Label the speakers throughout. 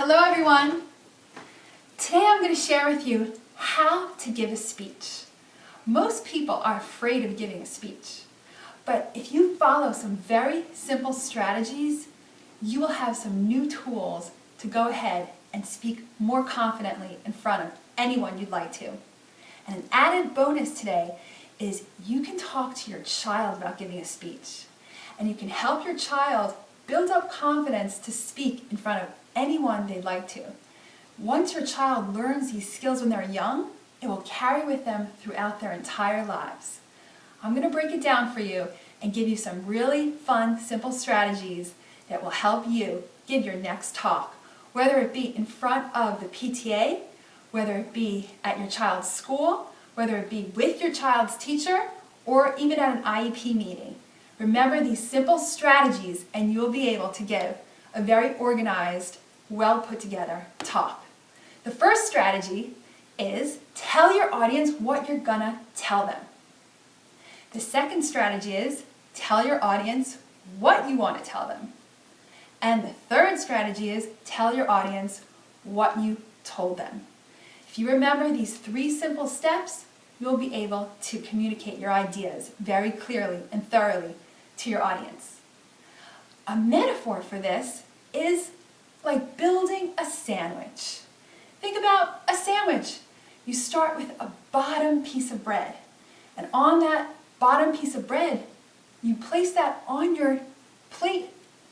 Speaker 1: Hello everyone! Today I'm going to share with you how to give a speech. Most people are afraid of giving a speech, but if you follow some very simple strategies, you will have some new tools to go ahead and speak more confidently in front of anyone you'd like to. And an added bonus today is you can talk to your child about giving a speech, and you can help your child build up confidence to speak in front of anyone they'd like to. Once your child learns these skills when they're young, it will carry with them throughout their entire lives. I'm going to break it down for you and give you some really fun, simple strategies that will help you give your next talk, whether it be in front of the PTA, whether it be at your child's school, whether it be with your child's teacher, or even at an IEP meeting. Remember these simple strategies and you'll be able to give a very organized, well put together talk. The first strategy is tell your audience what you're gonna tell them. The second strategy is tell your audience what you want to tell them. And the third strategy is tell your audience what you told them. If you remember these three simple steps, you'll be able to communicate your ideas very clearly and thoroughly to your audience. A metaphor for this is like building a sandwich. Think about a sandwich. You start with a bottom piece of bread, and on that bottom piece of bread, you place that on your plate.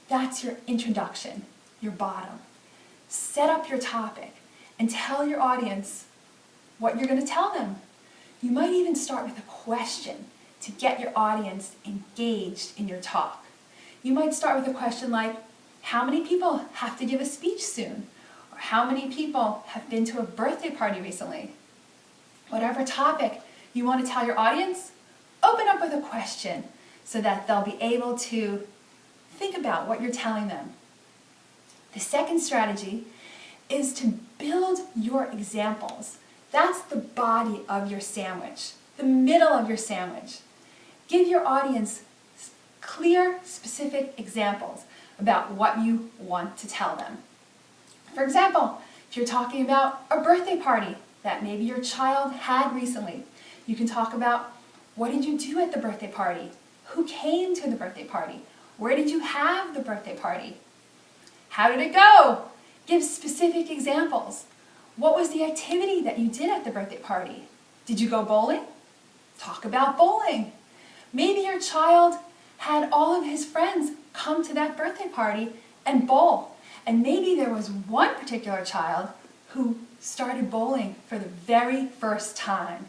Speaker 1: That's your introduction, your bottom. Set up your topic and tell your audience what you're going to tell them. You might even start with a question to get your audience engaged in your talk. You might start with a question like, how many people have to give a speech soon? Or how many people have been to a birthday party recently? Whatever topic you want to tell your audience, open up with a question so that they'll be able to think about what you're telling them. The second strategy is to build your examples. That's the body of your sandwich, the middle of your sandwich. Give your audience clear, specific examples about what you want to tell them. For example, if you're talking about a birthday party that maybe your child had recently, you can talk about what did you do at the birthday party? Who came to the birthday party? Where did you have the birthday party? How did it go? Give specific examples. What was the activity that you did at the birthday party? Did you go bowling? Talk about bowling. Maybe your child had all of his friends come to that birthday party and bowl. And maybe there was one particular child who started bowling for the very first time.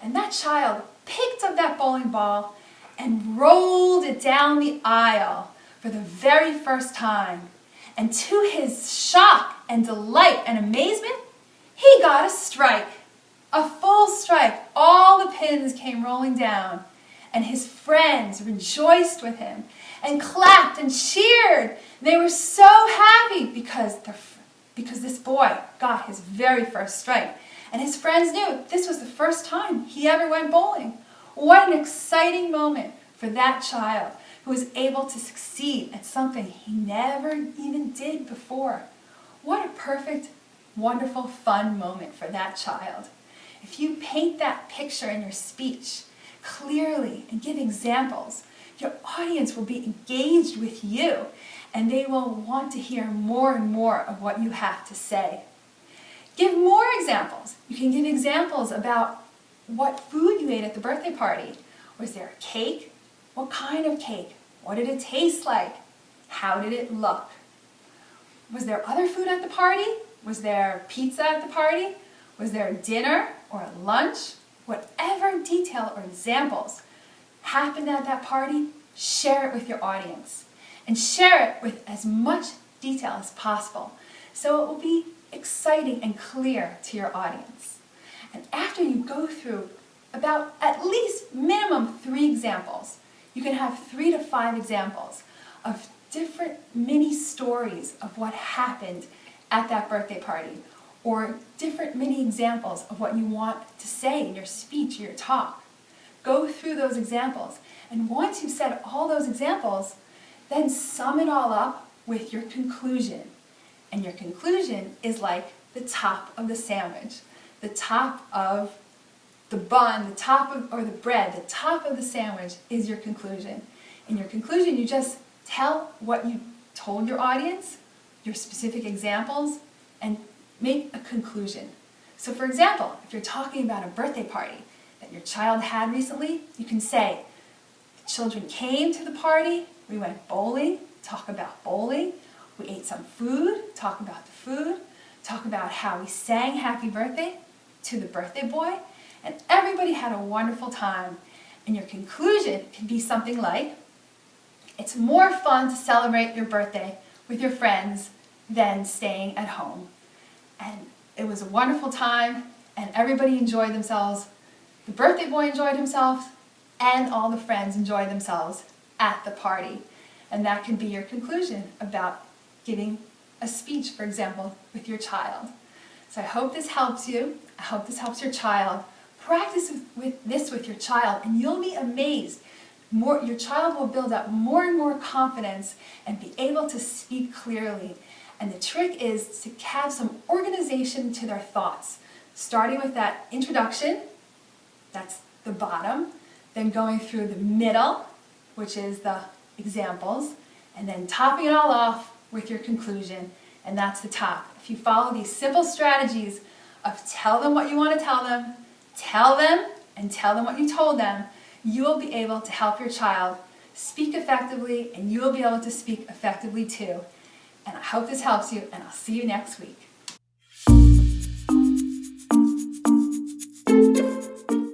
Speaker 1: And that child picked up that bowling ball and rolled it down the aisle for the very first time. And to his shock and delight and amazement, he got a strike, a full strike. All the pins came rolling down, and his friends rejoiced with him and clapped and cheered. They were so happy because this boy got his very first strike. And his friends knew this was the first time he ever went bowling. What an exciting moment for that child who was able to succeed at something he never even did before. What a perfect, wonderful, fun moment for that child. If you paint that picture in your speech clearly and give examples, your audience will be engaged with you and they will want to hear more and more of what you have to say. Give more examples. You can give examples about what food you ate at the birthday party. Was there a cake? What kind of cake? What did it taste like? How did it look? Was there other food at the party? Was there pizza at the party? Was there a dinner or a lunch? Whatever detail or examples happened at that party, share it with your audience. And share it with as much detail as possible so it will be exciting and clear to your audience. And after you go through about at least minimum 3 examples, you can have 3 to 5 examples of different mini stories of what happened at that birthday party, or different mini examples of what you want to say in your speech or your talk. Go through those examples, and once you've said all those examples, then sum it all up with your conclusion. And your conclusion is like the top of the sandwich, the top of the bun, the top of, or the bread, the top of the sandwich is your conclusion. In your conclusion, you just tell what you told your audience, your specific examples, and make a conclusion. So for example, if you're talking about a birthday party that your child had recently, you can say, the children came to the party, we went bowling, talk about bowling, we ate some food, talk about the food, talk about how we sang happy birthday to the birthday boy, and everybody had a wonderful time. And your conclusion can be something like, it's more fun to celebrate your birthday with your friends than staying at home. And it was a wonderful time, and everybody enjoyed themselves. The birthday boy enjoyed himself, and all the friends enjoyed themselves at the party. And that can be your conclusion about giving a speech, for example, with your child. So I hope this helps you. I hope this helps your child. Practice this with your child, and you'll be amazed. Your child will build up more and more confidence and be able to speak clearly. And the trick is to have some organization to their thoughts, starting with that introduction, that's the bottom, then going through the middle, which is the examples, and then topping it all off with your conclusion, and that's the top. If you follow these simple strategies of tell them what you want to tell them, and tell them what you told them, you will be able to help your child speak effectively, and you will be able to speak effectively too. And I hope this helps you, and I'll see you next week.